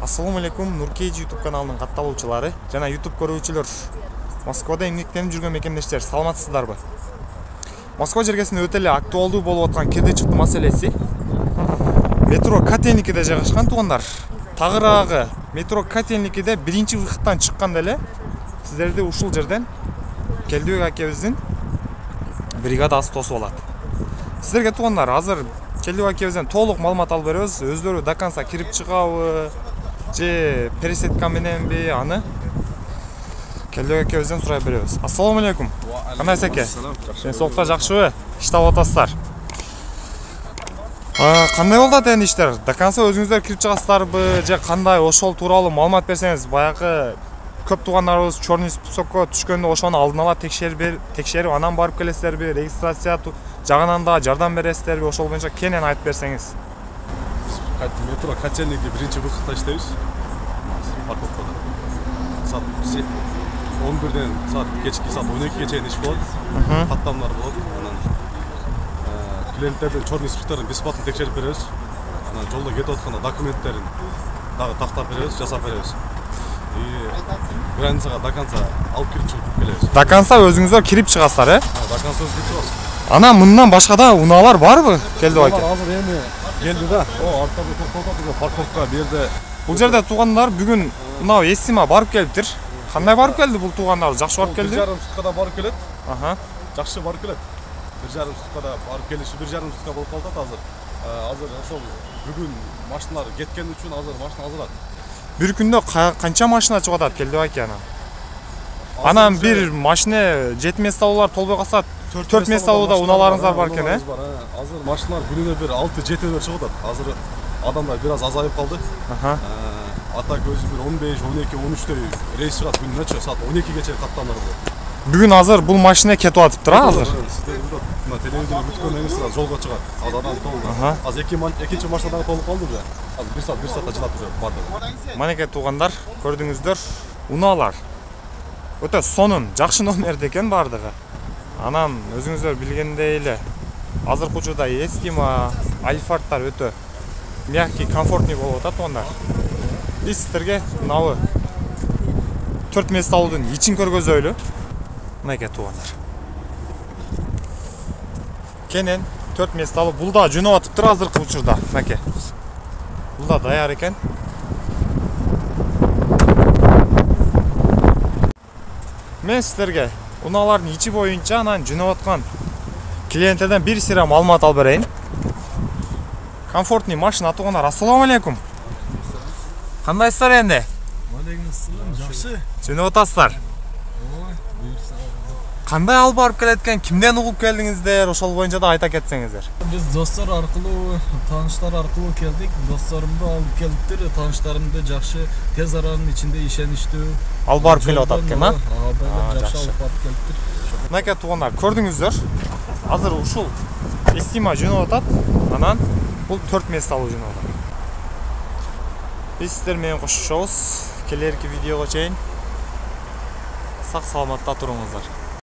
Assalamu алейкум, Нуркейджи YouTube каналының катталуучулары жана YouTube көрүүчүлөр. Москвада эмгектенип жүргөн мекендештер, саламатсыздарбы? Москва жергесинде өтө эле актуалдуу болуп аткан кирди чыктı маселеси. Метро Котельникиде жайгашкан туугандар. Тагыраагы метро Котельникиде биринчи выходтан чыкканда эле сиздерди ушул жерден Келдибек акебиздин бригадасы тосуп алат. Сиздерге туугандар, азыр Келдибек акебизден толук маалымат алып беребиз. Өздөрү до конца кирип чыгабы же пересетка мененби аны Келдибек акебизден сурай беребиз. Ассаламу алейкум. Кандай эке? Соокта жакшыбы? Иштеп атасыздар. Кандай болду атен иштер? До конца өзүңүздөр кирип чыгасыздарбы же кандай? Ошол тууралуу маалымат берсеңиз, баягы көп туугандарыбыз чорный списокко түшкөндө ошону алдын ала текшерип анан барып келесиздерби? Регистрация жагынан да жардам бересиздерби? Ошол боюнча кенен айтып берсеңиз. Метро Котельники биринчи выходта иштейбиз. Парковкада. Саат 11ден кечки саат 12ге чейин иш болот. Каттамдар болот. Анан клиенттердин чорный списокторун бесплатно текшерип беребиз. Анан жолдо кетип атканда документтерин дагы тактап беребиз, жасап беребиз. Границага до конца алып кирип чыгып келебиз. До конца өзүңүздөр кирип чыгасыздар, До конца өзү кирип чыгабыз. Ана мындан башка да унаалар барбы? Келдибек аке. Азыр эми келди да. Артта токтотуп парковка бу жерде. Бул жерде туугандар бүгүн мына Эстима барып келиптир. Кандай барып келди бул туугандар? Жакшы барып келди? 1,5 суткада барып келет. Жакшы барып келет. 1,5 суткада барып келиши 1,5 сутка болуп калат азыр. Азыр ошол бүгүн машиналар кеткен үчүн азыр машина азырат. Бир күндө канча машина чыгып атат Келдибек аке анан? Анан бир машина 7 месталуулар толбой калса 4 месталууда унааларыңыздар бар экен, Азыр машиналар күнүнө бир 6-7 чыгып атат. Азыр адамдар бир аз азайып калды. Атак өзү бир 15, 12, 13төй рейс чыгат күнүнө, саат 12ге чейин каттамдар болот. Бүгүн азыр бул машина кетип атыптыр, азыр. Сиздер мына телевизордон бүткөндөн кийин жолго чыгат. Азыр адам толду. Азыр экинчи машина дагы толуп калды уже. Азыр 1 саатта жылап уже барды. Манеке туугандар, көрдүңүздөр, унаалар өтө сонун, жакшы номерде экен бардыгы. Анан өзүңүздөр билгендей эле азыркы учурда Эстима, Альфардтар өтө мягкий, комфортный болуп атат туугандар. Биз сиздерге мынабы 4 месталуудун ичин көргөзөлү. Мынакей туугандар. Кенен 4 месталы бул да жөнөп атыптыр азыркы учурда. Мынакей. Бул да даяр экен. Мен сиздерге унаалардын ичи боюнча анан жөнөп аткан клиенттерден бир сыйра маалымат алып берейин. Комфортный машина туугандар. Ассаламу алейкум. Кандайсыздар энди? Алейкум ассалам, жакшы. Жөнөп атасыздар? Кандай алып барып келеткен, кимден угуп келдиңиздер, ошол боюнча да айта кетсеңиздер. Биз достор аркылуу, тааныштар аркылуу келдик. Досторумду алып келиптир, тааныштарымды жакшы, тез аранын ичинде ишеничтүү алып барып келип атат экен, жакшы алып барып келиптир. Мынакей туугандар, көрдүңүздөр. Азыр ушул Эстима жөнөп атат, анан бул 4 месталуу жөнөп атат. Биз сиздер менен кошушобуз. Келерки видеого чейин сак саламатта туруңуздар.